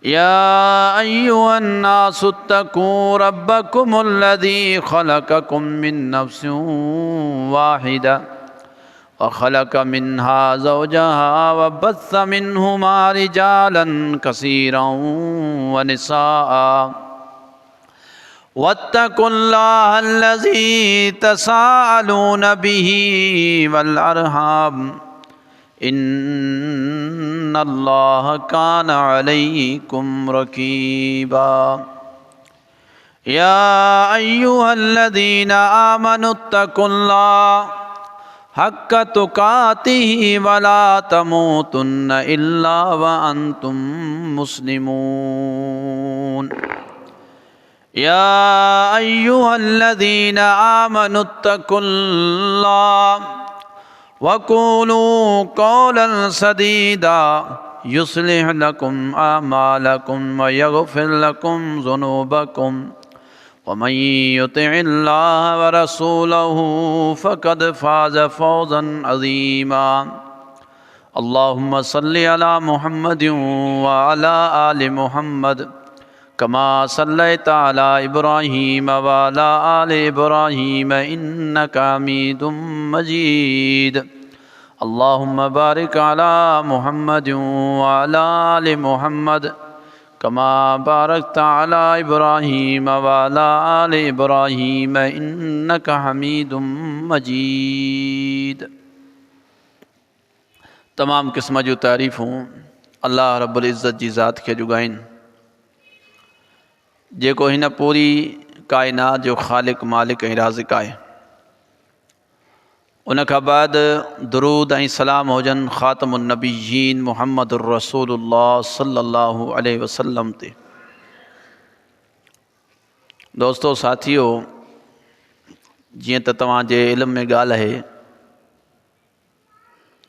या अय्युहन्नासुत्तकू रब्बकुमुल्लज़ी खलक़कुम मिन नफ्सिन वाहिदा व खलक़ मिन्हा ज़ौजहा व बस्स मिन्हुमा रिजालन कसीरन व निसाअ वत्तकुल्लाहल्लज़ी तसाअलून बिही वल अरहाम इन्नल्लाह कान अलैकुम रकीबा। या अय्युहल्लज़ीना आमनुत्तकुल्लाह हक्क तुकातिही वला तमूतुन्न इल्ला व अंतुम मुस्लिमून। या अय्युहल्लज़ीना आमनुत्तकुल्लाह वक़ूलू क़ौलन सदीदा युस्लिह लकुम आमालकुम व यग़फ़िर लकुम ज़ुनूबकुम व मन युतिइल्लाह व रसूलहू फ़क़द फ़ाज़ फ़ौज़न अज़ीमा। अल्लाहुम्मा सल्लि अला मुहम्मदिन व अला आलि मुहम्मद कमा सल्लैता अला इब्राहीम व अला आलि इब्राहीम इन्नका हमीदुम मजीद। अल्लाहुम्मा बारिक अला मुहम्मदिन व अला आलि मुहम्मद कमा बारकता अला इब्राहीम व अला आलि इब्राहीम इन्नका हमीदुम मजीद। तमाम क़िस्म जूं तारीफ़ूं अल्लाह रब्बुल इज़्ज़त जी ज़ात खे जुगाइन, जेको हिन पूरी कायनात जो ख़ालिक मालिक ऐं राज़िक़ आहे। उन खां बाद दुरूद ऐं सलाम हुजनि ख़ातमुन नबिय्यीन मुहम्मदुर रसूलुल्लाह सल्लल्लाहु अलैहि वसल्लम ते। दोस्तो साथियो, जीअं त तव्हांजे इल्म में ॻाल्हि आहे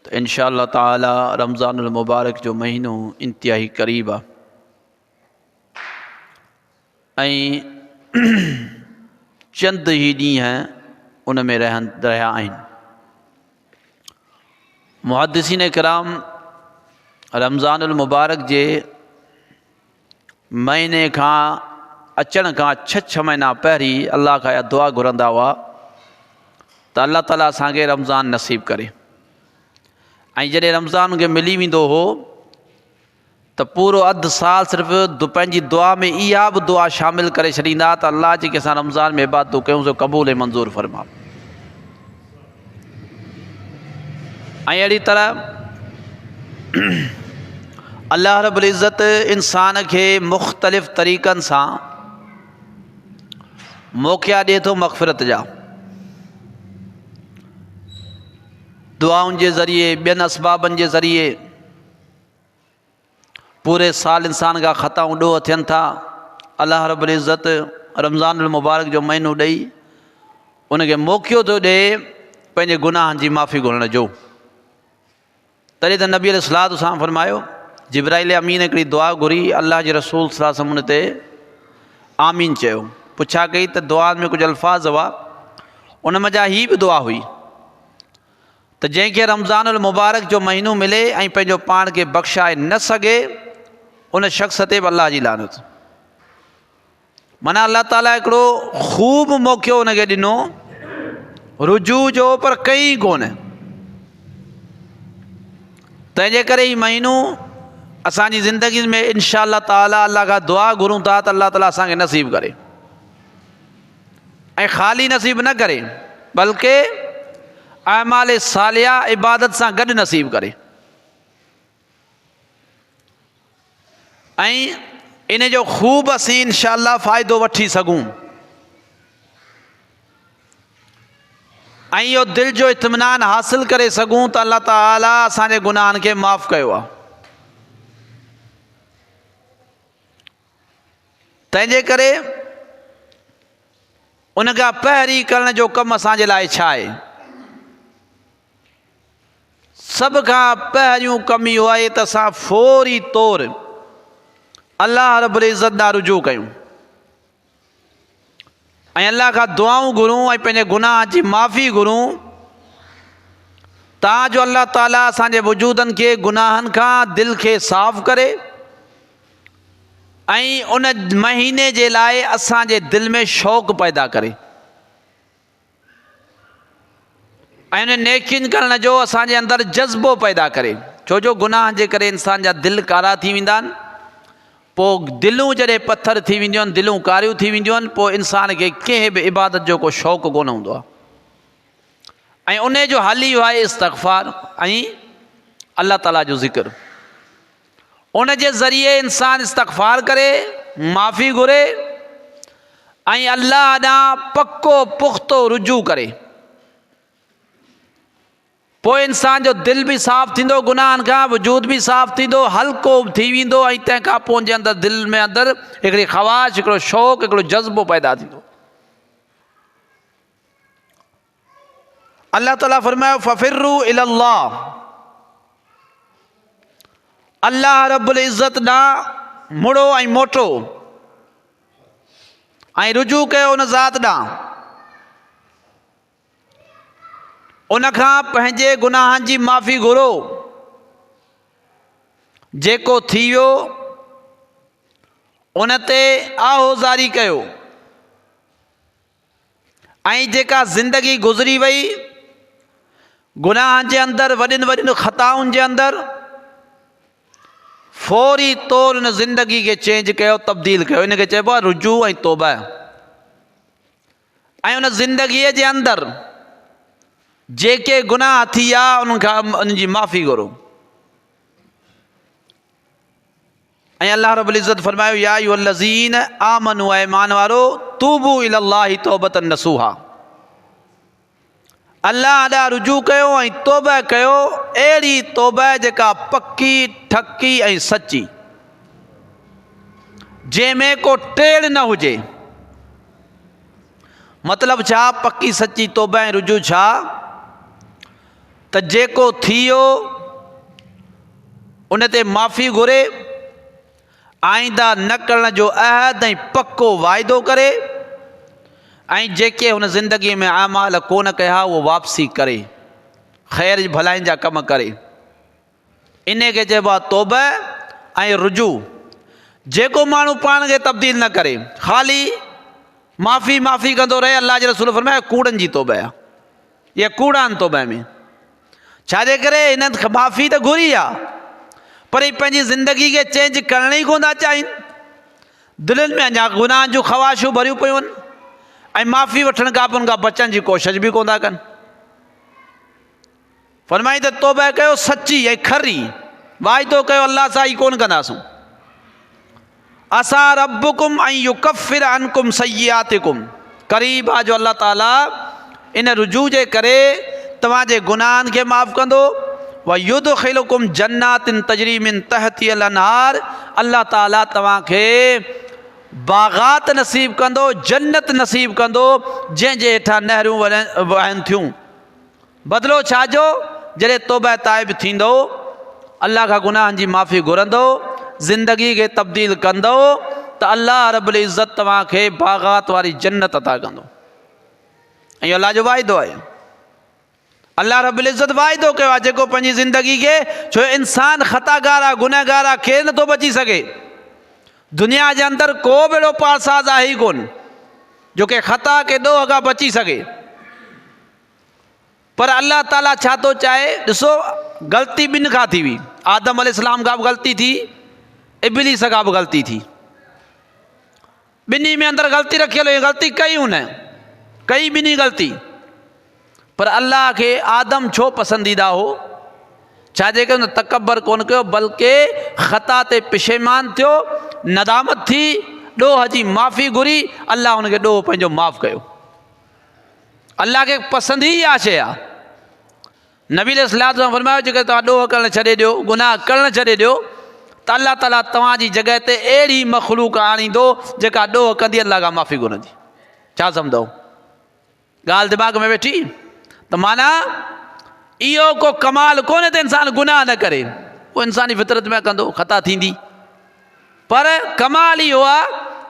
त इंशा अल्लाह ताला रमज़ानुल मुबारक जो महीनो इंतिहाई क़रीब आहे ऐं चंद ई ॾींहं उन में रहिया आहिनि। मुहद्दिसीन किराम रमज़ानुल मुबारक जे महीने खां अचण खां छह महीना पहिरीं अल्लाह खां दुआ घुरंदा हुआ त अल्लाह ताला असांखे रमज़ान नसीब करे, ऐं जॾहिं रमज़ान खे मिली वेंदो हो त पूरो अधु साल सिर्फ़ु पंहिंजी दुआ में इहा बि दुआ शामिल करे छॾींदा त अल्लाह जेके असां रमज़ान में इबादतूं कयूं सो क़बूल ऐं मंज़ूर फ़रमा। ऐं अहिड़ी तरह अल्लाह रब्बुल इज़्ज़त इंसान खे मुख़्तलिफ़ तरीक़नि सां मौक़िया ॾिए थो मग़फ़िरत जा, दुआउनि जे ज़रिए, ॿियनि असबाबनि जे ज़रिए। पूरे साल इंसान खां ख़ताऊं ॾोह थियनि था, अल्लाह रब्बुल इज़्ज़त रमज़ानुल मुबारक जो महीनो ॾेई उनखे मौक़ियो थो ॾिए पंहिंजे गुनाहनि जी माफ़ी घुरण जो। तॾहिं त नबी अलैहिस्सलातु वस्सलाम फरमायो, जिब्राइल अमीन हिकिड़ी दुआ घुरी, अल्लाह जे रसूल सल्लल्लाहु अलैहि वसल्लम उन ते आमीन चयो। पुछा कई त दुआ में कुझु अल्फाज़ हुआ, उन मज़ा ही बि दुआ हुई त जंहिंखे रमज़ानुल मुबारक जो महीनो मिले ऐं पंहिंजो पाण खे बख़्शाए न सघे, उन शख़्स ते बि अल्लाह जी लानत। माना अल्लाह ताला हिकिड़ो ख़ूब मौक़ियो उनखे ॾिनो रुजू जो, पर कई कोन। तंहिंजे करे ही महीनो असांजी ज़िंदगी में इंशा अल्लाह ताला अल्लाह खां दुआ घुरूं था त अल्लाह ताला असांखे नसीब करे, ऐं ख़ाली नसीब न करे बल्कि अमाल सालिया इबादत सां गॾु नसीब करे। ऐं इन जो ख़ूब असीं इंशा अल्लाह फ़ाइदो वठी सघूं, ऐं इहो दिलि जो इत्मिनान हासिल करे सघूं त अल्लाह ताला असांजे गुनाहनि खे माफ़ कयो आहे। तंहिंजे करे उन खां पहिरीं करण जो कमु असांजे लाइ छा आहे? सभ खां पहिरियों कमु इहो आहे त असां फ़ौरी तौर अल्लाह रब्बुल इज़्ज़त ॾांहुं रुजू कयूं ऐं अल्लाह खां दुआऊं घुरूं ऐं पंहिंजे गुनाह जी माफ़ी घुरूं, ताजो अल्लाह ताला असांजे वजूदनि खे गुनाहनि खां दिलि खे साफ़ करे ऐं उन महीने जे लाइ असांजे दिलि में शौक़ु पैदा करे ऐं उन नेकियुनि करण जो असांजे अंदरि जज़्बो पैदा करे। छो जो गुनाह जे करे इंसान जा दिलि कारा थी वेंदा आहिनि, पोइ दिलूं जॾहिं पथर थी वेंदियूं आहिनि, दिलूं कारियूं थी वेंदियूं आहिनि, पोइ इंसान खे कंहिं बि इबादत जो को शौक़ु कोन हूंदो आहे। ऐं उन जो हल इहो आहे इस्तग़फ़ार ऐं अलाह ताला जो ज़िक्र। उन जे ज़रिए इंसान इस्तग़फ़ार करे, माफ़ी घुरे ऐं अलाह ॾांहुं पको पुख़्तो रुजू करे। पोइ इंसान जो दिलि बि साफ़ु थींदो, गुनाहनि खां वजूद बि साफ़ु थींदो, हल्को थी वेंदो ऐं तंहिंखां पोइ उनजे अंदरि दिलि में अंदरि हिकिड़ी ख़वाहिश, हिकिड़ो शौक़ु, हिकिड़ो जज़्बो पैदा थींदो। अल्लाह ताला फरमायो फ़फ़िर्रू इलल्लाह, अल्लाह रब्बुल इज़्ज़त ॾांहुं मुड़ो ऐं मोटो ऐं रुजू कयो उन ज़ात ॾांहुं। उनखां पंहिंजे गुनाहनि जी माफ़ी घुरो, जेको थी वियो उन ते आहोज़ारी कयो ऐं जेका ज़िंदगी गुज़री वई गुनाहनि जे अंदरि, वॾियुनि वॾियुनि ख़ताउनि जे अंदरि, फौरी तौरु उन ज़िंदगी खे चेंज कयो, तब्दील कयो। इनखे चइबो आहे रुजू ऐं तौबा। ऐं उन ज़िंदगीअ जे अंदरि जेके गुनाह थी विया उनखां उनजी माफ़ी घुरो। ऐं अल्लाह रब्बुल इज़्ज़त फरमायो या अय्युहल्लज़ीन आमनू, ऐ ईमान वारो, तूबू इलल्लाहि तौबतन नसूहा, अल्लाह ॾांहुं रुजू कयो ऐं तौबा कयो, अहिड़ी तौबा जेका पकी, ठकी ऐं सची, जंहिंमें को टेड़ न हुजे। मतिलबु छा? पकी सची तौबा ऐं रुजू छा? त जेको थी वियो उन ते माफ़ी घुरे, आईंदा न करण जो अहद ऐं पको वाइदो करे, ऐं जेके हुन ज़िंदगीअ में अमाल कोन कया उहो वापसी करे, ख़ैर भलाइनि जा कम करे। इन खे चइबो आहे तौबा ऐं रुजू। जेको माण्हू पाण खे तब्दील न करे, ख़ाली माफ़ी माफ़ी कंदो रहे, अल्लाह जे रसूल फरमाया कूड़नि जी तौबा आहे, इहा कूड़ा आहिनि तौबा में। छाजे करे? हिननि माफ़ी त घुरी आहे, पर ही पंहिंजी ज़िंदगी खे चेंज करण ई कोन था चाहिनि। दिलनि में अञा गुनाहनि जूं ख़वाहिशूं भरियूं पियूं आहिनि ऐं माफ़ी वठण खां पोइ उनखां बचण जी कोशिशि बि कोन था कनि। फरमाई त तौबा कयो सची ऐं खरी, वाइदो कयो अल्लाह सां ई कोन कंदासूं। असा रब्बुकुम ऐं युकफ़िर अनकुम सय्यातिकुम, क़रीब आहे जो अल्लाह ताला इन रुजू जे करे तव्हांजे गुनाहनि खे माफ़ कंदो। व युदखिलुकुम जन्नातिन तजरी मिन तहतिहल अनहार, अल्लाह ताला तव्हांखे बाग़ात नसीब कंदो, जन्नत नसीब कंदो, जंहिंजे हेठां नहरूं वहनि थियूं। बदिलो छाजो? जॾहिं तौबा ताइब थींदो, अल्लाह खां गुनाहनि जी माफ़ी घुरंदो, ज़िंदगी खे तब्दील कंदो, त अल्लाह रब्बुल इज़्ज़त तव्हांखे बाग़ात वारी जन्नत अता कंदो। ऐं अल्लाह जो वाइदो आहे। अल्लाह रब्बुल इज़्ज़त वाइदो कयो आहे जेको पंहिंजी ज़िंदगी खे, छो इंसान ख़ताकार आहे, गुनहगार आहे, केरु नथो बची सघे। दुनिया जे अंदरि को बि अहिड़ो पारसाज़ आहे ई कोन जो के ख़ता के ॾोह खां बची सघे। पर अल्लाह ताला छा थो चाहे? ॾिसो, ग़लती ॿिनि खां थी हुई, आदम अलैहिस्सलाम खां बि ग़लती थी, इब्लीस खां बि ग़लती थी। ॿिन्ही में अंदरि ग़लती रखियल हुई, ग़लती कई हुन, कई ॿिन्ही ग़लती। पर अल्लाह खे आदम छो पसंदीदा हो? छाजे करे? तकबर कोन कयो, बल्कि ख़ता ते पिशेमान थियो, नदामत थी, ॾोह जी माफ़ी घुरी, अल्लाह हुनखे ॾोह पंहिंजो माफ़ कयो। अल्लाह खे पसंदि ई इहा शइ आहे। नबी अलैहिस्सलाम फरमायो जेकर तव्हां ॾोह करणु छॾे ॾियो, गुनाह करणु छॾे ॾियो, त अल्लाह ताला तव्हांजी जॻह ते अहिड़ी मख़लूक आणींदो जेका ॾोह कंदी अल्लाह खां माफ़ी घुरंदी। छा सम्झो? ॻाल्हि दिमाग़ में वेठी? त माना इहो को कमाल कोन्हे त इंसान गुनाह न करे, उहो इंसानी फितरत में कंदो, ख़ता थींदी। पर कमाल इहो आहे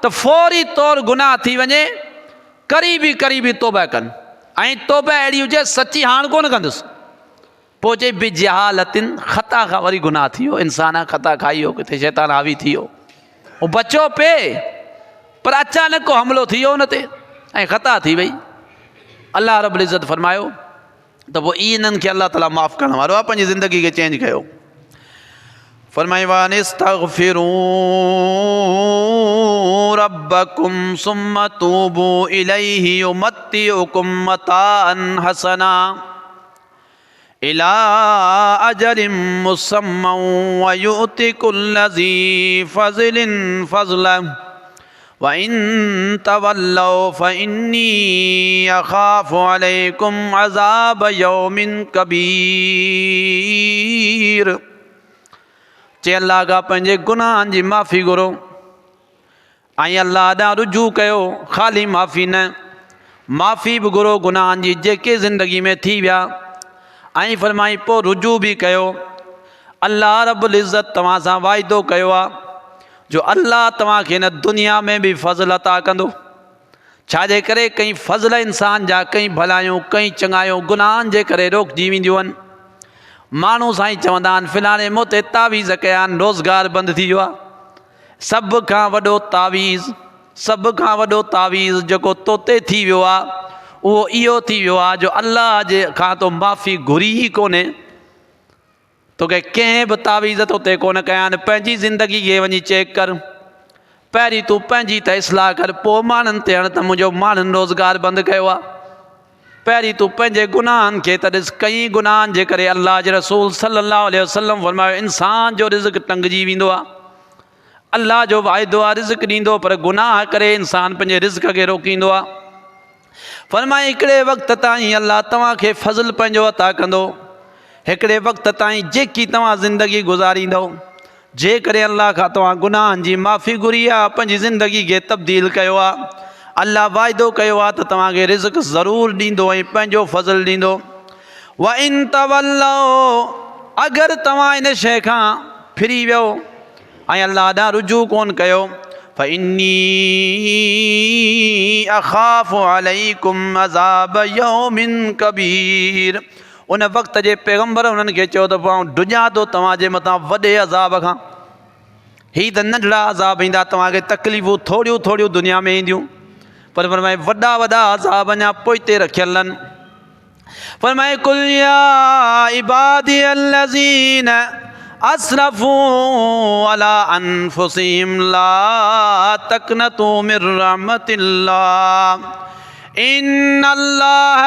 त फौरी तौरु गुनाह थी वञे, क़रीबी क़रीबी तौबा कनि, ऐं तौबा अहिड़ी हुजे सची हाणे कोन कंदुसि। पोइ चई बिजहालतिन, ख़ता खां वरी गुनाह थी वियो, इंसान ख़ता खाई वियो, किथे शैतान हावी थी वियो, वो बचो पे पर अचानक को हमलो थी वियो उन ते ऐं ख़ता थी वई। अल्लाह रब्बुल इज़्ज़त फरमायो त पोइ इन्हनि खे अल्लाह ताला माफ़ु करण वारो आहे, पंहिंजी ज़िंदगी खे चेंज कयो। फरमाई वानिस्तग़फिरू रब्बकुम सुम्मा तूबू इलैहि युमत्तिउकुम मताअन हसना इला अजरिम मुसम्मा व युअति कुल्ला ज़ी फ़ज़लिन फ़ज़लहु व इन तवल्लौ फ़इन्नी अख़ाफ़ु अलैकुम अज़ाब यौमिन कबीर। चे अल्लाह खां पंहिंजे गुनाहनि जी माफ़ी घुरो ऐं अल्लाह ॾांहुं रुजू कयो। ख़ाली माफ़ी न, माफ़ी बि घुरो गुनाहनि जी जेके ज़िंदगी में थी विया ऐं फरमाई पोइ रुजू बि कयो। अल्लाह रब्बुल इज़्ज़त तव्हां सां वाइदो कयो आहे जो अल्लाह तव्हांखे हिन दुनिया में बि फ़ज़ल अता कंदो। छाजे करे कई फ़ज़ल इंसान जा, कई भलायूं, कई चङायूं गुनाहनि जे करे रोकिजी वेंदियूं आहिनि। माण्हू साईं चवंदा आहिनि फिलाणे मूं ते तावीज़ कया आहिनि, रोज़गार बंदि थी वियो आहे। सभ खां वॾो तावीज़, सभ खां वॾो तावीज़ जेको तो ते थी वियो आहे उहो इहो थी वियो आहे जो अल्लाह जे खां तो माफ़ी घुरी ई कोन्हे। तोखे कंहिं बि तावीज़ तो ते कोन कया आहिनि। पंहिंजी ज़िंदगी खे वञी चेक कर, पहिरीं तूं पंहिंजी त इस्लाह कर, पोइ माण्हुनि ते हण त मुंहिंजो माण्हुनि रोज़गार बंदि कयो आहे। पहिरीं तूं पंहिंजे गुनाहनि खे त ॾिस। कई गुनाहनि जे करे अल्लाह जे रसूल सल्लल्लाहु अलैहि वसल्लम फरमायो इंसान जो रिज़्क़ टंगिजी वेंदो आहे। अल्लाह जो वाइदो आहे रिज़्क़ ॾींदो, पर गुनाह करे इंसान पंहिंजे रिज़्क़ खे रोकींदो आहे। फरमाए हिकिड़े वक़्त ताईं अल्लाह तव्हांखे फ़ज़ल पंहिंजो अता कंदो, हिकिड़े वक़्त ताईं जेकी तव्हां ज़िंदगी गुज़ारींदव। जेकॾहिं अल्लाह खां तव्हां गुनाहनि जी माफ़ी घुरी आहे, पंहिंजी ज़िंदगी खे तब्दील कयो आहे, अल्लाह वाइदो कयो आहे त तव्हांखे रिज़्क़ ज़रूरु ॾींदो ऐं पंहिंजो फ़ज़ल ॾींदो। व इन तवल्लौ, अगरि तव्हां इन शइ खां फिरी वियो ऐं अल्लाह ॾांहुं रुजू कोन कयो, फ़इन्नी अख़ाफ़ु अलैकुम अज़ाब यौमिन कबीर। उन वक़्त जे पैगम्बर उन्हनि खे चयो त आउं डुॼां थो तव्हांजे मथां वॾे अज़ाब खां। ही त नंढड़ा अज़ाब ईंदा, तव्हांखे तकलीफ़ूं थोड़ियूं थोड़ियूं दुनिया में ईंदियूं, पर फरमाए वॾा वॾा अज़ाब अञा पोइते रखियल आहिनि। फरमाए कुल या इबादी अल्लज़ीन असरफू अला अनफुसिहिम ला तक़नतू मिर रहमतिल्लाह इन्नल्लाह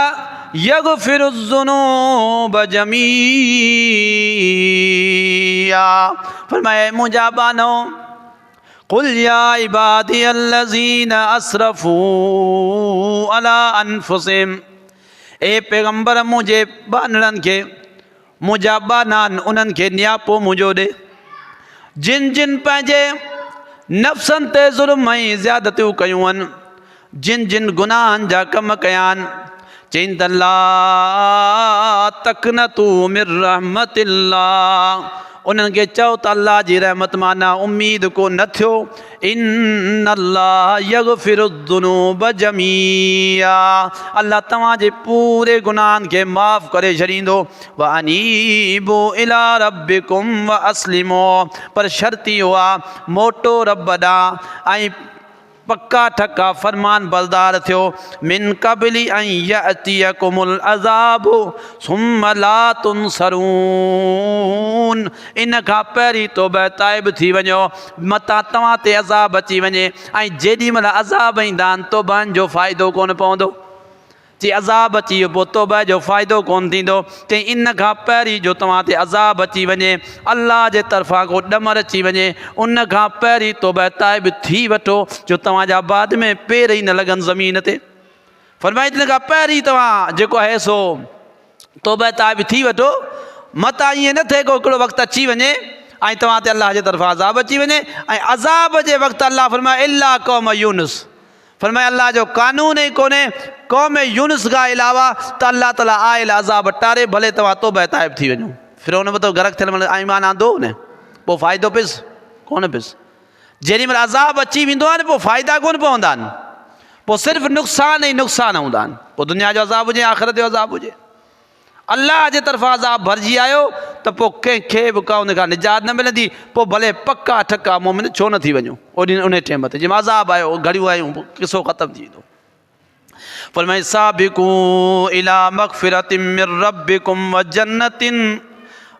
यग़फिरुज़्ज़ुनूब जमीआ। फरमाए मुंहिंजा बानो, कुल या इबादी अल्लज़ीन असरफू अला अनफुसिहिम, ए पैगम्बर मुंहिंजे बानड़नि खे, मुंहिंजा बानान उन्हनि खे नियापो मुंहिंजो ॾे, जिन जिन पंहिंजे नफ़्सनि ते ज़ुल्म ऐं ज़्यादतियूं कयूं आहिनि, जिन जिन गुनाहनि जा कम कया आहिनि। चईं त ला तक़नतू मिर रहमतिल्लाह, उन्हनि खे चओ त अल्लाह जी रहमत माना उम्मीद को न थियो। इन्नल्लाह यग़फिरुज़्ज़ुनूब जमीआ, अल्लाह तव्हांजे पूरे गुनाहनि खे माफ़ करे छॾींदो। व अनीबू इला रब्बिकुम व अस्लिमो, पर शर्त इहो आहे मोटो रब ॾांहुं ऐं पक्का ठक्का फरमान बरदार थियो। मिन क़ब्लि अन यअतियकुमुल अज़ाबु सुम्मा ला तुनसरून, इन खां पहिरीं तौबा ताइब थी वञो, मतां तव्हां ते अज़ाब अची वञे ऐं जेॾी महिल अज़ाब ईंदा आहिनि तौबनि जो फ़ाइदो कोन पवंदो। चई अज़ाब अची वियो पोइ तौबा जो फ़ाइदो कोन थींदो। चई इन खां पहिरीं जो तव्हां ते अज़ाब अची वञे, अल्लाह जे तरफ़ां को ॾमर अची वञे, उन खां पहिरीं तौबा ताइब थी वठो जो तव्हांजा बाद में पेर ई न लॻनि ज़मीन ते। फरमाए इन खां पहिरीं तव्हां जेको आहे सो तौबा ताइब थी वठो, मतां ईअं न थिए को हिकिड़ो वक़्तु अची वञे ऐं तव्हां ते अल्लाह जे तरफ़ां अज़ाब अची वञे ऐं अज़ाब जे वक़्तु अल्लाह फरमाए इल्ला क़ौम यूनुस, फरमाए अल्लाह जो कानून ई कोन्हे क़ौम यूनुस खां अलावा त अल्लाह ताला आयल अज़ाब टारे, भले तव्हां तौबा ताइब थी वञो। फिर उन मथां गरक थियल महिल ईमान आंदो न, पोइ फ़ाइदो पिस कोन पिस। जेॾी महिल अज़ाब अची वेंदो आहे न पोइ फ़ाइदा कोन पवंदा आहिनि, पोइ सिर्फ़ु नुक़सान ई नुक़सान हूंदा आहिनि। पोइ दुनिया जो अज़ाब हुजे आख़िरत जो अज़ाब हुजे, अल्लाह जे तरफ़ां अज़ाब भरिजी आयो त पोइ कंहिंखे बि का उन खां निजात न मिलंदी। पोइ भले पका ठका मोमिन छो न थी वञूं उन टाइम ते जंहिंमें अज़ाब आयो घड़ियूं आयूं किसो ख़तमु थी वेंदो। फरमाए साबिकू इला मग़फ़िरतिम मिर रब्बिकुम व जन्नतिन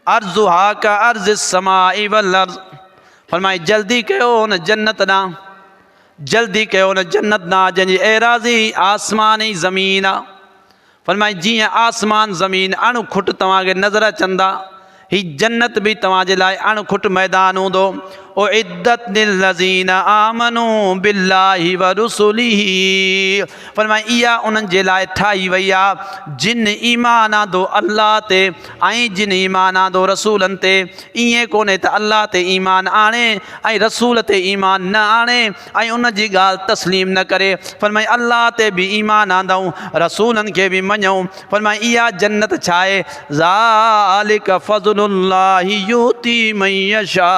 अर्ज़ुहा का अर्ज़िस समाई वल अर्ज़। फरमाए जल्दी कयो हुन जन्नत ॾांहुं, जल्दी कयो हुन जन्नत ॾांहुं जंहिंजी एराज़ी आसमान ऐं ज़मीन आहे। फरमाए जीअं आसमान ज़मीन अणुखुट तव्हांखे नज़र अचंदा, हीअ जन्नत बि तव्हांजे लाइ अणुखुट मैदान हूंदो। ओ इद्दत लिल्लज़ीन आमनू बिल्लाहि व रुसुलिही। फरमाए इहा उन्हनि जे लाइ ठाही वई आहे जिन ईमान आंदो अल्लाह ते ऐं जिन ईमान आंदो रसूलनि ते। ईअं कोन्हे त अल्लाह ते ईमान आणे ऐं रसूल ते ईमान न आणे ऐं उन जी ॻाल्हि तस्लीम न करे। फरमाए अल्लाह ते बि ईमान आंदऊं, रसूलनि खे बि मञूं। फरमाए इहा जन्नत छा आहे? ज़ालिक फ़ज़लुल्लाहि युती मन यशा।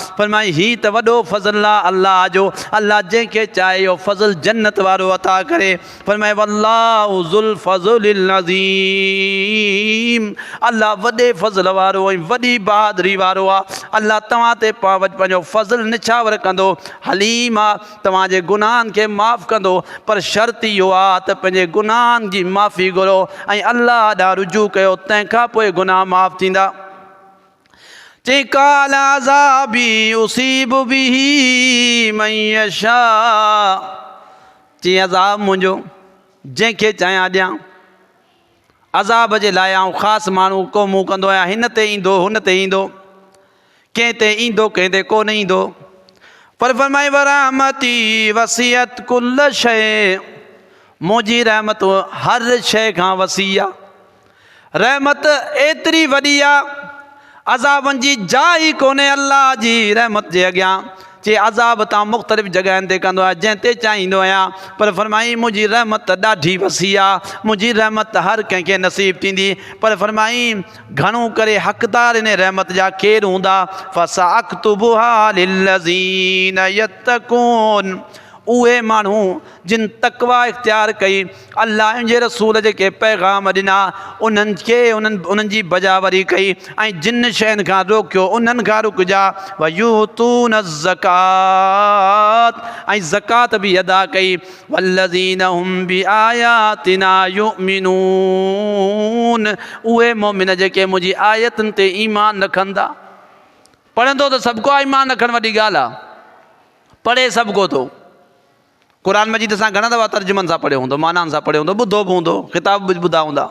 फरमाए ही त वॾो फ़ज़ल आहे अल्लाह जो, अल्लाह जंहिंखे चाहे इहो फ़ज़ल जन्नत वारो अता करे। फरमाए वल्लाहु ज़ुल फ़ज़लिल अज़ीम। अल्लाह वॾे फ़ज़ल वारो ऐं वॾी बहादुरी वारो आहे। अल्लाह तव्हां ते पंहिंजो फ़ज़ल निछावर कंदो, हलीम आहे, तव्हांजे गुनाहनि खे माफ़ु कंदो। पर शर्त इहो आहे त पंहिंजे गुनाहनि जी माफ़ी घुरो ऐं अल्लाह ॾांहुं रुजू कयो, तंहिंखां पोइ गुनाह माफ़ु थींदा। चई काल अज़ाबी उसीब बिही मन यशा। चई अज़ाब मुंहिंजो जंहिंखे चाहियां ॾियां, अज़ाब जे लाइ आउं ख़ासि माण्हू क़ौमूं कंदो आहियां, हिन ते ईंदो हुन ते ईंदो, कंहिं ते ईंदो कंहिं ते कोन ईंदो। पर फरमाए वरहमती वसियत कुल शइ। मुंहिंजी रहमत हर शइ खां वसी आहे। रहमत एतिरी वॾी आहे, अज़ाबनि जी जाइ कोन्हे अल्लाह जी रहमत जे अॻियां। चए अज़ाब तां मुख़्तलिफ़ जॻहियुनि ते कंदो आहियां, जंहिं ते चाहींदो आहियां। पर फरमाई मुंहिंजी रहमत ॾाढी वसी आहे, मुंहिंजी रहमत हर कंहिंखे नसीब थींदी। पर फरमाई घणो करे हक़दार इन रहमत जा केरु हूंदा? फसअक्तुबुहा लिल्लज़ीन यत्तकून। उहे माण्हू जिन तक़वा इख़्तियार कई, अल्लाह जे रसूल जेके पैगाम ॾिना उन्हनि खे उन्हनि जी बजावरी कई ऐं जिन शयुनि खां रोकियो उन्हनि खां रुकजा। वयूतून ज़कात, ऐं ज़कात बि अदा कई। वल्लज़ीन हुम बिआयातिना युमिनून। उहे मोमिन जेके मुंहिंजी आयतुनि ते ईमान रखंदा। पढ़ंदो त सभु को ईमान रखणु वॾी ॻाल्हि आहे, पढ़े सभु को थो। क़ुरान मजीद असां घणा दफ़ा तर्जुमनि सां पढ़ियो हूंदो, मानानि सां पढ़ियो हूंदो, ॿुधो बि हूंदो, किताब बि ॿुधा हूंदा।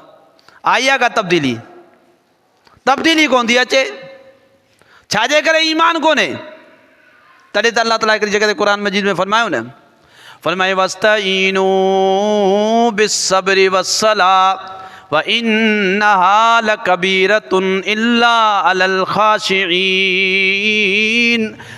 आई आहे का तब्दीली? तब्दीली कोन थी अचे। छाजे करे? ईमान कोन्हे। तॾहिं त अल्लाह ताला हिकिड़ी जॻह ते क़ुरान मजीद में फरमायो न, फरमाए वस्तईनू बिस्सब्रि वस्सलाह व इन्नहा लकबीरतुन इल्ला अलल ख़ाशिईन।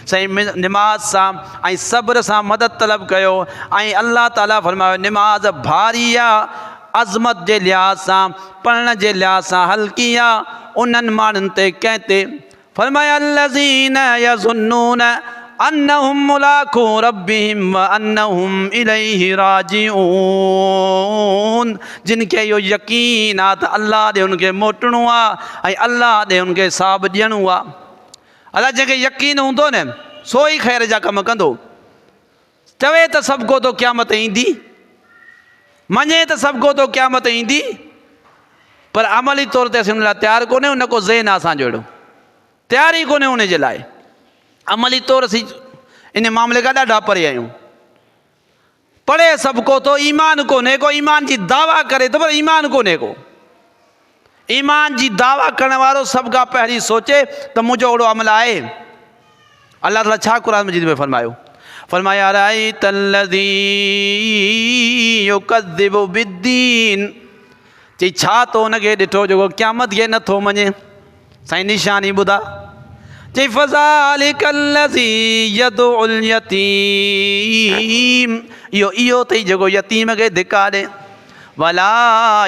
सही निमाज़ सां ऐं सब्र सां मदद तलब कयो। ऐं अल्लाह ताला फरमायो निमाज़ भारी आहे, अज़मत जे लिहाज़ सां, पढ़ण जे लिहाज़ सां हल्की आहे उन्हनि माण्हुनि ते कंहिं ते। फरमाया अल्लज़ीन यज़ुन्नून अन्नहुम मुलाक़ू रब्बिहिम व अन्नहुम इलैहि राजिऊन। जिन खे इहो यकीन आहे त अल्लाह ॾे उनखे मोटणो आहे ऐं अल्लाह ॾे उनखे हिसाब ॾियणो आहे। अलाह जंहिंखे यकीन हूंदो न सो ई ख़ैर जा कम कंदो। चवे त सभु को तो क़यामत ईंदी, मञे त सभु को तो क़यामत ईंदी, पर अमली तौर ते असीं उन लाइ तयारु कोन्हे। उन को ज़हन आहे असांजो अहिड़ो, तयारी कोन्हे उन जे लाइ। अमली तौर असीं इन मामले खां ॾाढा परे आहियूं। पढ़े सभु को थो, ईमान कोन्हे को, ईमान जी दावा करे थो पर ईमान कोन्हे को। ईमान जी दावा करण वारो सभु खां पहिरीं सोचे त मुंहिंजो अहिड़ो अमल आहे। अल्लाह ताला छा क़ुरान मजीद में फरमायो? फरमाया अराइतल्लज़ी युकज़्ज़िबु बिद्दीन। चई छा तो उनखे ॾिठो जेको क़यामत खे नथो मञे? साईं निशानी ॿुधा। चई फ़ज़ालिकल्लज़ी यदउल यतीम। इहो अथई जेको यतीम खे धिका ॾे। वला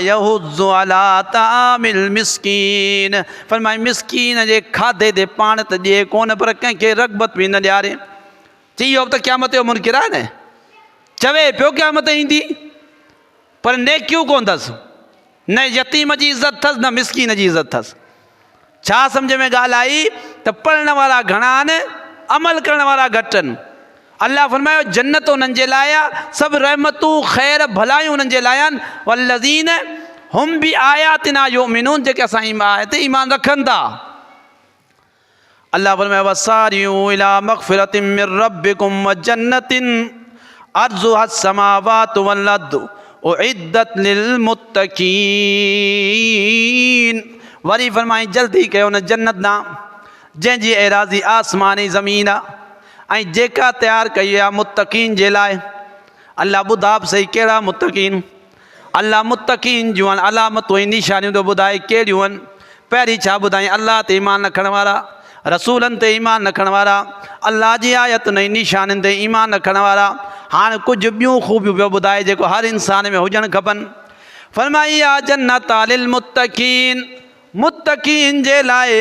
यहुज़्ज़ु अला तामिल मिस्कीन। फरमाए मिस्कीन जे खाधे ते पाण त ॾिए कोन पर कंहिंखे रग़बत बि न ॾियारे। चई इहो त क़यामत जो मुनकिर आहे न, चवे पियो क़यामत ईंदी पर नेकियूं कोन अथसि। न यतीम जी इज़त अथसि न मिसकीन जी इज़त अथसि। छा सम्झ में ॻाल्हि आई त पढ़ण वारा घणा आहिनि, अमल करण वारा घटि आहिनि। अल्लाह फरमायो जन्नत उन्हनि जे लाइ आहे, सभु रहमतूं ख़ैर भलायूं उन्हनि जे लाइ आहिनि। वल्लज़ीन हुम बि आयातिना युमिनून, जेके असां आयत ईमान रखनि था। अल्लाह फरमायो वसारियू इला मग़फ़िरतिम मिर रब्बिकुम व जन्नतिन अर्ज़ुहा समावातु वल अर्दु उइद्दत लिल मुत्तक़ीन। वरी फरमाई जल्दी कयो न जन्नत ना जंहिंजी एराज़ी आसमानी ज़मीन आहे ऐं जेका तयारु कई आहे मुत्तक़ीन जे लाइ। अल्लाह ॿुधा बि सही कहिड़ा मुत्तक़ीन। अल्लाह मुत्तक़ीन जूं अलामतूं ऐं निशानियूं थो ॿुधाए कहिड़ियूं आहिनि। पहिरीं छा ॿुधाई, अल्लाह ते ईमान रखण वारा, रसूलनि ते ईमान रखण वारा, अल्लाह जी आयतुनि ऐं निशानियुनि ते ईमान रखण वारा। हाणे कुझु ॿियूं ख़ूबियूं पियो ॿुधाए जेको हर इंसान में हुजणु खपनि। फरमाई आ जन्नत लिल मुत्तक़ीन, मुत्तक़ीन जे लाइ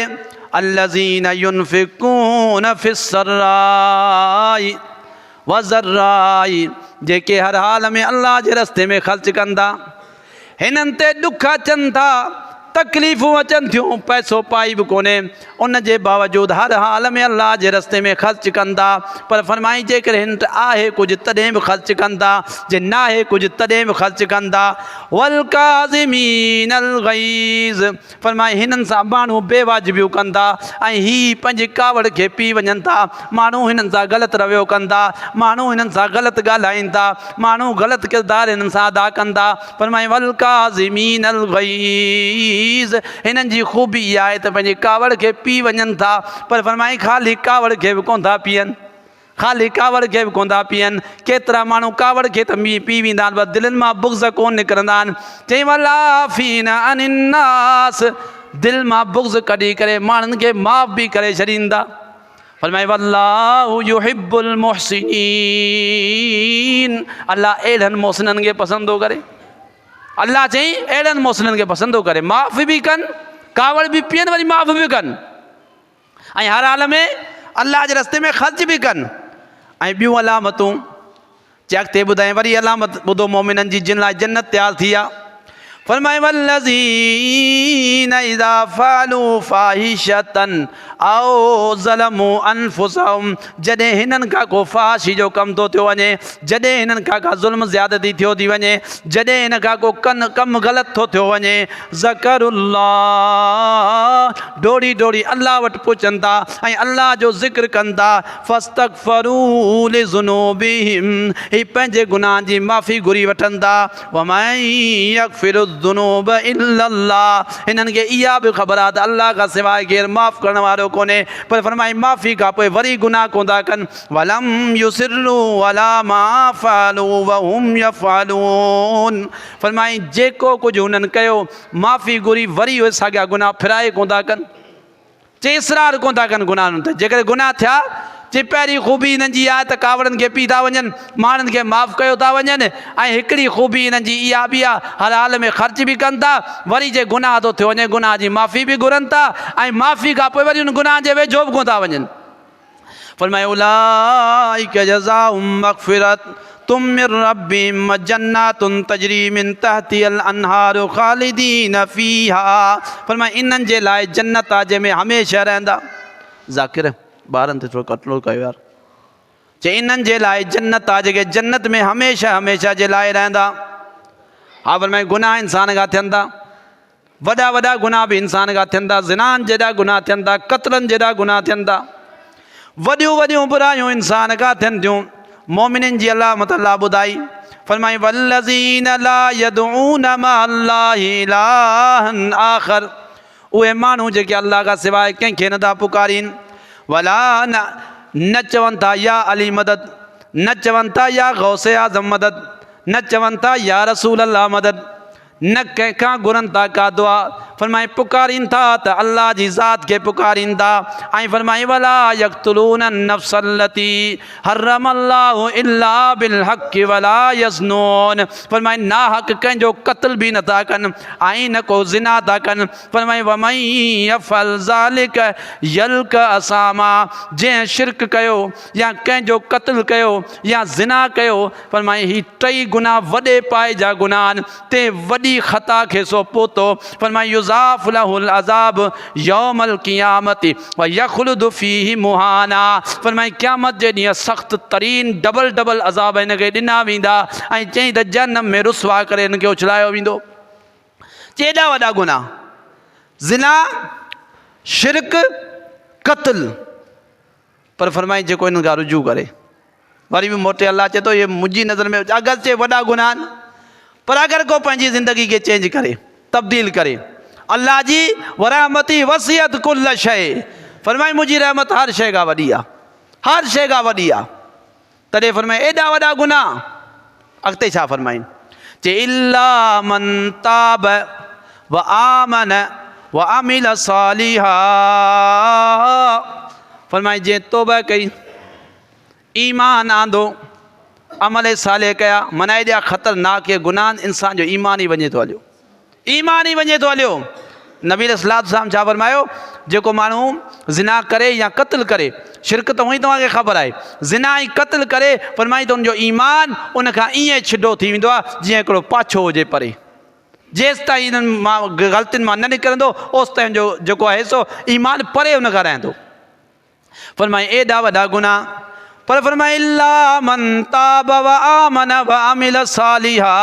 अल्लज़ीन युनफ़िक़ून फ़िस्सर्राई वज़र्राई, जेके हर हाल में अल्लाह जे रस्ते में ख़र्च कंदा। हिननि ते ॾुख अचनि था, तकलीफ़ूं अचनि थियूं, पैसो पाई बि कोन्हे, उन जे बावजूदि हर हाल में अल्लाह जे रस्ते में ख़र्च कंदा। पर फरमाई जेकॾहिं हिन वटि आहे कुझु तॾहिं बि ख़र्च कंदा, जे न आहे कुझु तॾहिं बि ख़र्च कंदा। वल काज़िमीनल ग़ैज़, फरमाई हिननि सां माण्हू बेवाजिबियूं कंदा ऐं हीअ पंहिंजी कावड़ खे पी वञनि था। माण्हू हिननि सां ग़लति रवियो कंदा, माण्हू हिननि सां ग़लति ॻाल्हाइनि था, माण्हू ग़लति किरदारु हिननि सां अदा कंदा। फरमाई वल काज़िमीनल ग़ैज़, हिननि जी ख़ूबी इहा आहे त पंहिंजी कावड़ खे पी वञनि था। पर फरमाई ख़ाली कावड़ खे बि कोन था पीअनि, ख़ाली कावड़ खे बि कोन था पीअनि। केतिरा माण्हू कावड़ खे त पी वेंदा आहिनि, पर दिलनि मां बुग़्ज़ कोन निकिरंदा आहिनि। चई वलाफ़ीन अनिन्नास, दिलि मां बुग़्ज़ कढी करे माण्हुनि खे माफ़ बि करे छॾींदा। फरमाई वल्लाहु युहिब्बुल मुहसिनीन, अल्लाह अहिड़नि मोहसिननि खे पसंदि थो करे। अल्लाह चई अहिड़नि मोहसिननि खे पसंदि थो करे, माफ़ बि कनि, कावड़ बि पीअनि, वरी माफ़ बि कनि, ऐं हर हाल में अल्लाह जे रस्ते में ख़र्च बि कनि। ऐं ॿियूं अलामतूं जे अॻिते ॿुधाई, वरी अलामत ॿुधो मोमिननि जी जिन लाइ जन्नत तयारु थी आहे। फरमाए वल्लज़ीन इज़ा फ़अलू फ़ाहिशतन औ ज़लमू अनफुसहुम, जॾहिं हिननि खां को फ़ाहिशी जो कमु थो थियो वञे, जॾहिं हिननि खां का ज़ुल्म ज़्यादती थियो थी वञे, जॾहिं हिन खां को कमु ग़लति थो थियो वञे, ज़करुल्लाह, डोड़ी डोड़ी अल्लाह वटि पहुचनि था ऐं अल्लाह जो ज़िक्र कनि था। फ़स्तग़फ़रू लिज़ुनूबिहिम, ही पंहिंजे गुनाह जी माफ़ी घुरी वठनि था। वमन यग़फ़िरुज़्ज़ुनूब इल्लल्लाह, हिननि खे इहा बि ख़बर आहे त अल्लाह खां सवाइ केरु माफ़ करण वारो कोन्हे। पर फरमाई माफ़ी खां पोइ वरी गुनाह कोन था कनि। वलम युसिर्रू अला मा फ़अलू वहुम यफ़अलून, फरमाई जेको कुझु हुननि कयो माफ़ी घुरी वरी उहे साॻिया गुनाह फिराए कोन था कनि। चई इसरार कोन था कनि गुनाहनि ते। जेकॾहिं गुनाह थिया, चई पहिरीं ख़ूबी हिननि जी आहे त कावड़नि खे पी था वञनि, माण्हुनि खे माफ़ कयो था वञनि, ऐं हिकिड़ी ख़ूबी हिननि जी इहा बि आहे हर हाल में ख़र्च बि कनि था। वरी जे गुनाह थो थियो वञे, गुनाह जी माफ़ी बि घुरनि था, ऐं माफ़ी खां पोइ वरी हुन गुनाह जे वेझो बि कोन था वञनि। फरमाए उलाइका जज़ाउहुम मग़फ़िरतुम मिर रब्बिहिम व जन्नातुन तजरी मिन तहतिहल अनहारु ख़ालिदीन फ़ीहा, फरमाए इन्हनि जे लाइ जन्नत आहे जंहिंमें हमेशह रहंदा। ज़ाकिर ॿारनि ते थोरो कंट्रोल कयो यार। चई इन्हनि जे लाइ जन्नत आहे जेके जन्नत में हमेशह हमेशह जे लाइ रहंदा। हा फरमाए गुनाह इंसान खां थियनि था, वॾा वॾा गुनाह बि इंसान खां थियनि था, ज़िनान जहिड़ा गुनाह थियनि था, क़त्लनि जहिड़ा गुनाह थियनि था, वॾियूं वॾियूं बुरायूं इंसान खां थियनि थियूं। मोमिननि जी अलामत अल्लाह ॿुधाई। फरमाई वल्लज़ीन ला यदऊन मअल्लाहि इलाहन आख़र, उहे माण्हू जेके अल्लाह खां सवाइ कंहिंखे नथा पुकारीनि। वला न चवनि था या अली मदद, न चवनि था या गौसे आज़म मदद, न चवनि था या रसूल अल्लाह मदद, न कंहिंखां घुरनि था का दुआ, फरमाए पुकारीन था त अल्लाह जी ज़ात के पुकारीन था। ऐं फरमाए वला यक़्तुलून नफ़्सल्लती हर्रमल्लाहु इल्ला बिल हक़्क़ि वला यज़्नून। फरमाए ना हक़ कंहिंजो क़त्ल भी नथा कनि ऐं न को ज़िना था कनि। फरमाए वमन यफ़अल ज़ालिक यल्क़ असामा, जंहिं शिरक कयो या कंहिंजो क़त्ल कयो या ज़िना कयो, फरमाए ही टई गुनाह वॾे पाए जा गुनाह आहिनि, ते वॾी ख़ता खे सो पोतो। फरमाए युज़ाफ़ लहुल अज़ाब यौमल क़ियामति व यख़्लुदु फ़ीहि मुहाना। फरमाए क़यामत जे ॾींहुं सख़्त तरीन डबल डबल अज़ाब हिनखे ॾिना वेंदा ऐं चई त जहन्नम में रुसवा करे हिनखे उछलायो वेंदो। एॾा वॾा गुनाह ज़िना, शिरक, क़त्ल, पर फरमाए जेको हिन खां रुजू करे वरी बि मोटे अल्लाह चए थो ये मुंहिंजी नज़र में अगरचे वॾा गुनाह आहिनि, पर अगरि को पंहिंजी ज़िंदगी खे चेंज करे, तब्दील करे, अल्लाह जी वरहमती वसियत कुल शइ, फरमाए मुंहिंजी रहमत हर शइ खां वॾी आहे, हर शइ खां वॾी आहे। तॾहिं फरमाए एॾा वॾा गुनाह। अॻिते छा फरमाइनि जे इल्ला मन ताब व आमन व अमिल सालिहा। फरमाए जे तौबा कई, ईमान आंदो, अमल साले कया, माना एॾा ख़तरनाक गुनाह इंसान जो ईमान ही वञे थो हलियो, ईमान ही वञे थो हलियो। नबी अलैहिस्सलाम छा फरमायो, जेको माण्हू ज़िना करे या क़त्ल करे, शिरक त हुअं ई तव्हांखे ख़बर आहे, ज़िना ऐं क़त्ल करे, फरमाई त हुनजो ईमान उनखां ईअं छिडो थी वेंदो आहे जीअं हिकिड़ो पाछो हुजे परे। जेसि ताईं इन्हनि मां ग़लतियुनि मां न निकिरंदो ओसि ताईं जो जेको आहे सो ईमान परे हुन खां रहंदो। फरमाए एॾा वॾा गुनाह, पर फरमाए इल्ला मन ताब व आमन व अमिल सालिहा,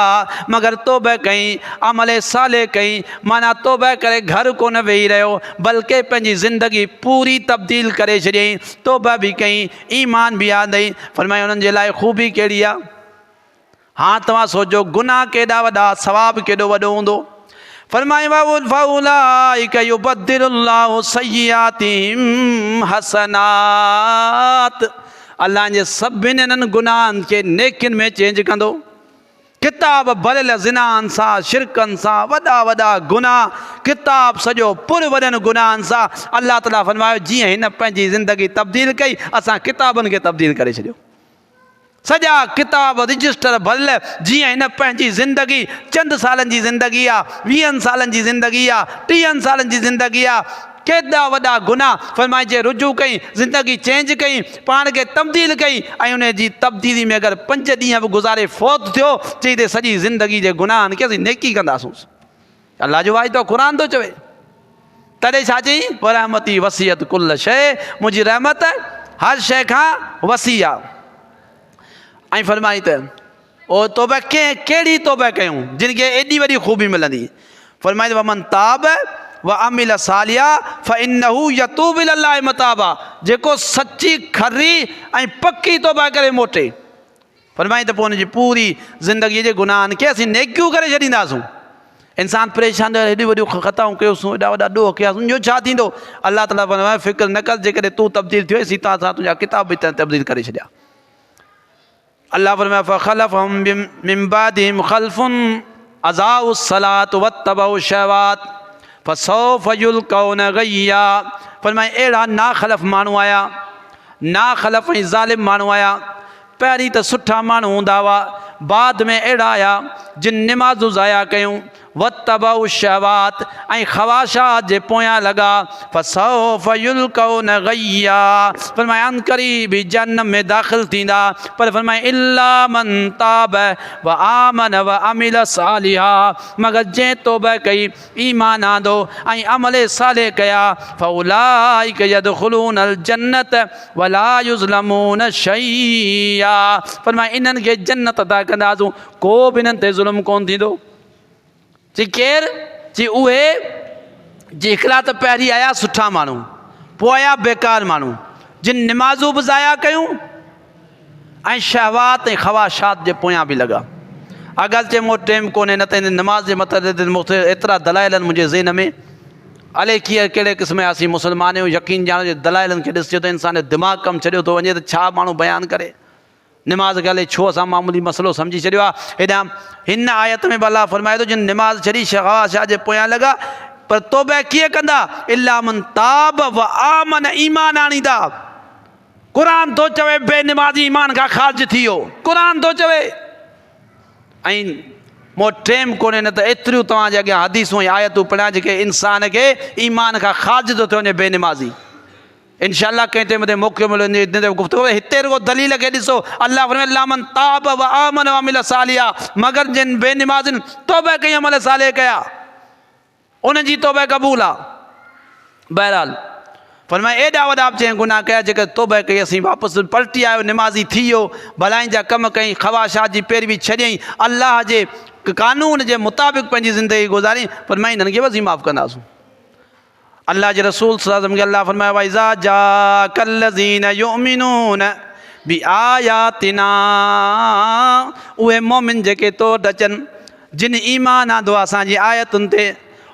मगर तौबा कई, अमल साले कई, माना तौबा करे घर कोन वेही रहियो बल्कि पंहिंजी ज़िंदगी पूरी तब्दील करे छॾियईं, तौबा बि कई, ईमान बि आंदई। फरमाए उन्हनि जे लाइ ख़ूबी कहिड़ी आहे। हाँ तव्हां सोचो गुनाह केॾा वॾा, सवाब केॾो वॾो हूंदो। फरमाए फउलाइका युबद्दिलुल्लाहु सय्यातिहिम हसनात, अल्लाह जे सभिनी इन्हनि गुनाहनि खे नेकियुनि में चेंज कंदो। किताब भरियल ज़िनाहनि सां, शिरकनि सां, वॾा वॾा गुनाह, किताब सॼो पुर वॾनि गुनाहनि सां। अल्लाह ताला फरमायो जीअं हिन पंहिंजी ज़िंदगी तब्दील कई, असां किताबनि खे तब्दील करे छॾियो। सॼा किताब रजिस्टर भरियल, जीअं हिन पंहिंजी ज़िंदगी चंद सालनि जी ज़िंदगी आहे, 20 सालनि जी ज़िंदगी आहे, 30 सालनि जी ज़िंदगी आहे, केॾा वॾा गुनाह, फरमाए जे रुजू कई, ज़िंदगी चेंज कई, पाण खे तब्दील कई, ऐं उन जी तब्दीली में अगरि 5 ॾींहं बि गुज़ारे फ़ौत थियो, चई त सॼी ज़िंदगी जे गुनाहनि खे असीं नेकी कंदासूं। अल्लाह जो वाइदो क़ुरान थो चवे। तॾहिं छा चई, वरहमती वसियत कुल शइ, मुंहिंजी रहमत हर शइ खां वसी आहे। ऐं फरमाई त ओ तौबा कहिड़ी तौबा कयूं जिन खे एॾी वॾी ख़ूबी मिलंदी। फरमाई त वमन ताब व अमिल सालिया फ़इन्नहु यतूबु इलल्लाहि मताबा, जेको सची खरी ऐं पक्की तौबा करे मोटे। फरमाई त पोइ हुनजी पूरी ज़िंदगीअ जे गुनाहनि खे असीं नेकियूं करे छॾींदासूं। इंसान परेशान रहे, हेॾी वॾियूं ख़ताऊं कयोसीं, एॾा वॾा ॾोह कयासीं, जो छा थींदो। अल्लाह ताला फरमाए फ़िक्र न कर, जेकॾहिं तूं तब्दील थियो असीं तव्हां सां तुंहिंजा किताब बि तब्दील करे छॾिया। अल्लाह फरमाए फ़ख़लफ़हुम मिन बादिहिम ख़ल्फ़ुन अज़ाउस सलात वत्तबउ शहवात फ़सौफ़ युल्क़ौन ग़य्या। फरमाए अहिड़ा नाख़लफ़ माण्हू आया, नाख़लफ़ ऐं ज़ालिम माण्हू आया। पहिरीं त सुठा माण्हू हूंदा हुआ, बाद में अहिड़ा आया जिन निमाज़ूं ज़ाया कयूं, वत्तबउ शहवात ऐं ख़वाशात जे पोयां लॻा, फ़सौफ़ युल्क़ौन ग़य्या। फरमाए अनक़रीब ई जहन्नम में दाख़िल थींदा। पर फरमाए इल्ला मन ताब व आमन व अमिल सालिहा, मगर जंहिं तौबा कई, ईमान आंदो ऐं अमल साले कया, फ़उलाइका यदख़ुलूनल जन्नत वला युज़लमून शैया। फरमाए इन्हनि खे जन्नत अता कंदासूं, को बि इन्हनि ते ज़ुल्म कोन थींदो। जी केरु, जी उहे जी हिकिड़ा त पहिरीं आया सुठा माण्हू, पोइ आया बेकार माण्हू जिन निमाज़ूं बि ज़ाया कयूं ऐं शहवात ऐं ख़वाशात जे पोयां बि लॻा। अगरचे मूं टाइम कोन्हे, न त हिन नमाज़ जे मथे मूंखे एतिरा दलाइल आहिनि मुंहिंजे ज़हन में। अले कीअं कहिड़े क़िस्म जा असीं मुस्लमान आहियूं, यकीन ॼाणो जे दलाइलनि खे ॾिसजे त इंसान जो दिमाग़ कमु छॾियो थो वञे त छा माण्हू बयानु करे। निमाज़ खे हले छो असां मामूली मसइलो सम्झी छॾियो आहे। हेॾां हिन आयत में बि अल्लाह फरमाए थो जिन निमाज़ छॾी ख़वाशात जे पोयां लॻा, पर तौबा कीअं कंदा? इल्ला मन ताब व आमन, ईमान आणींदा। क़ुरान थो चवे बेनिमाज़ी ईमान खां ख़ारिज थी वियो, क़ुरान थो चवे। ऐं मूं टाइम कोन्हे, न त एतिरियूं तव्हांजे अॻियां हदीसूं ऐं आयतूं पढ़ियां जेके इंसान खे ईमान खां ख़ारिज थो थियो वञे बेनिमाज़ी। इंशाअल्लाह कंहिं टाइम ते मौक़ो मिलियो गुफ़्तगू। हिते रुगो दलील खे ॾिसो, अल्लाह फरमाए इल्ला मन ताब व आमन व अमिल सालिहा, मगर जिन बेनिमाज़िन तौबा कई अमल सालिह कया उनजी तौबा क़बूल आहे। बहरहाल फरमाए एॾा वॾा चई गुनाह कया जेके तौबा कई असीं वापसि पलटी आयो, निमाज़ी थी वियो, भलाई जा कम कई, ख़वाशात जी पैरवी छॾियईं, अल्लाह जे कानून जे मुताबिक़ पंहिंजी ज़िंदगी गुज़ारी, फरमाए हिननि खे वज़ी माफ़ कंदासूं। अल्लाह जे रसूल सल्लल्लाहु अलैहि वसल्लम खे अल्लाह फरमाए वइज़ा जाकल्लज़ीना युमिनून बि आयातिना, उहे मोमिन जेके तो वटि अचनि जिन ईमान आंदो आहे असांजी आयतुनि ते,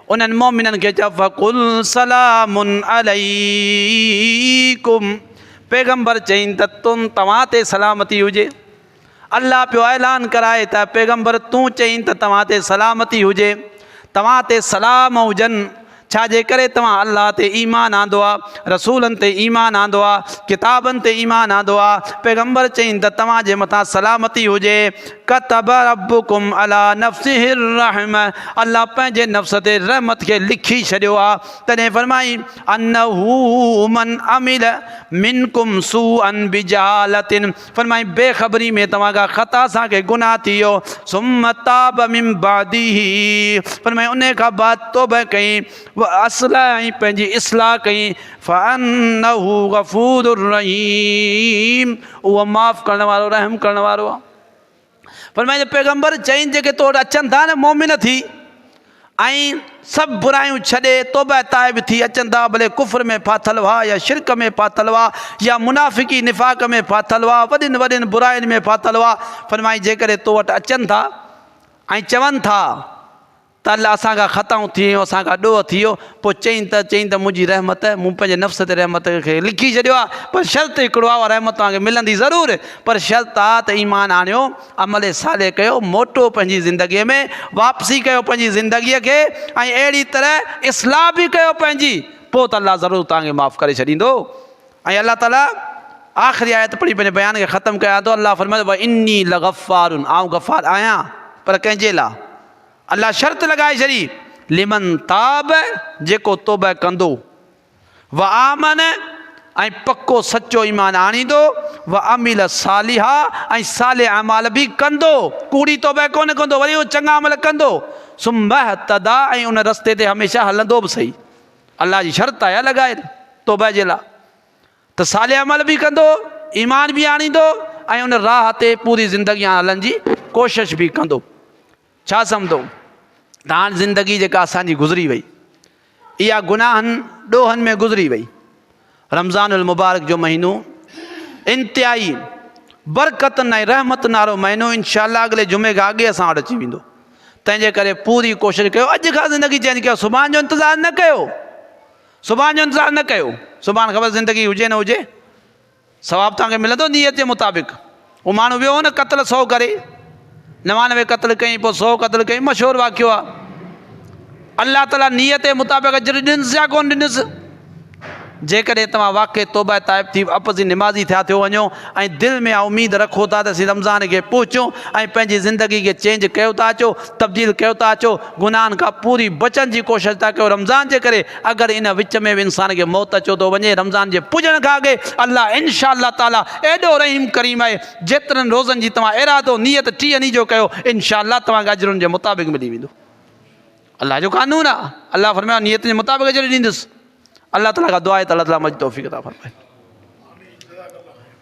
उन्हनि मोमिननि खे चओ फ़कुल सलामुन अलैकुम, पैगंबर चईं त तव्हां ते सलामती हुजे। अल्लाह पियो ऐलान कराए त पैगंबर तूं चईं त तव्हां ते सलामती हुजे, तव्हां ते सलाम हुजनि। छाजे करे तव्हां अल्लाह ते ईमान आंदो आहे, रसूलनि ते ईमान आंदो आहे, किताबनि ते ईमान आंदो आहे। पैगंबर चईं त तव्हांजे मथां सलामती हुजे। कतब रब्बुकुम अला नफ्सिहिर रहम, अल्लाह पंहिंजे नफ़्स ते रहमत खे लिखी छॾियो आहे। तॾहिं फरमाई अन्नहू मन अमिल मिनकुम सूअन बिजहालतिन, फरमाई बेख़बरी में तव्हां खां ख़ता सां के गुनाह थी वियो, सुम्म ताब मिन बादिही, फरमाई उन खां बाद तौबा कई, असलाह ऐं पंहिंजी इस्लाह कई, फअन्नहू गफूरुर रहीम, उहो माफ़ करण वारो रहम करण वारो आहे। फरमाए पैगंबर चईं जेके तो वटि अचनि था न मोमिन थी ऐं सभु बुरायूं छॾे तौबा ताइब थी अचनि था, भले कुफ्र में फाथल हुआ या शिरक में फाथल हुआ या मुनाफ़िकी निफ़ाक़ में फाथल हुआ, वॾियुनि वॾियुनि बुराइनि में फाथल हुआ। फरमाई जेकॾहिं तो वटि अचनि था ऐं चवनि था त अल्लाह असांखां ख़ताऊं थी वियूं, असांखां ॾोह थी वियो, पोइ चईं त मुंहिंजी रहमत, मूं पंहिंजे नफ़्स ते रहमत खे लिखी छॾियो आहे, पर शर्त हिकिड़ो आहे, रहमत तव्हांखे मिलंदी ज़रूरु, पर शर्त आहे त ईमान आणियो, अमल साले कयो, मोटो पंहिंजी ज़िंदगीअ में, वापसी कयो पंहिंजी ज़िंदगीअ खे, ऐं अहिड़ी तरह इस्लाह बि कयो पंहिंजी, पोइ त अल्लाह ज़रूरु तव्हांखे माफ़ु करे छॾींदो। ऐं अल्लाह ताला आख़िरी आयत पढ़ी पंहिंजे बयान खे ख़तमु कयां थो। अल्लाह फरमाए व इन्नी लगफ़ारुन, आउं गफ़ार आहियां, पर कंहिंजे लाइ? अल्लाह शर्त लॻाए छॾी, लिमन ताब, जेको तौबा कंदो, व आमन, ऐं पको सचो ईमान आणींदो, व अमिल सालिहा, ऐं साले अमाल बि कंदो, कूड़ी तौबा कोन कंदो, वरी उहो चङा अमल कंदो, सुम्ह तदा, ऐं उन रस्ते ते हमेशह हलंदो बि सही। अल्लाह जी शर्त आहे लॻाए तौबा जे लाइ, त साले अमल बि कंदो, ईमान बि आणींदो, ऐं उन राह ते पूरी ज़िंदगी हलण जी कोशिशि बि कंदो। छा सम्झो त हाणे ज़िंदगी जेका असांजी गुज़री वई, इहा गुनाहनि ॾोहनि में गुज़री वई। रमज़ानुल मुबारक जो महीनो इंतिहाई बरकतनि ऐं रहमतुनि वारो महीनो, इंशाअल्लाह अॻिले जुमे खां अॻे असां वटि अची वेंदो। तंहिंजे करे पूरी कोशिशि कयो, अॼु खां ज़िंदगी चेंज कयो, सुभाणे जो इंतज़ारु न कयो, सुभाणे जो इंतज़ारु न कयो। सुभाणे ख़बर ज़िंदगी हुजे न हुजे, सवाबु तव्हांखे मिलंदो नीयत जे मुताबिक़। उहो माण्हू वियो हो न क़त्ल 100 करे, 99 क़त्ल कई, पोइ 100 क़त्ल कई, मशहूरु वाक़ियो आहे। अल्लाह ताला नीयत जे मुताबिक़ अजर ॾिनसि या कोन ॾिनसि। जेकॾहिं तव्हां वाक़ई तौबा ताइब थी अपज़ी निमाज़ी थिया थियो वञो ऐं दिलि में उमेद रखो था त असीं रमज़ान खे पहुचूं ऐं पंहिंजी ज़िंदगी खे चेंज कयो था अचो, तब्दील कयो था अचो, गुनाहनि खां पूरी बचण जी कोशिशि था कयो रमज़ान जे करे। अगरि इन विच में बि इंसान खे मौत अचो थो वञे रमज़ान जे पुॼण खां अॻे, अल्लाह इंशाअल्लाह ताला एॾो रहीम करीम आहे, जेतिरनि रोज़नि जी तव्हां इरादो नियत 30 ॾींहं जो कयो, इंशाअल्लाह तव्हांखे अजरुनि जे मुताबिक़ मिली वेंदो। अल्लाह जो कानून आहे। अल्लाह फरमायो नियत जे मुताबिक़ अजर ॾींदुसि। अल्लाह ताला का दुआ है, अल्लाह ताला मुझे तौफीक अता फरमाए।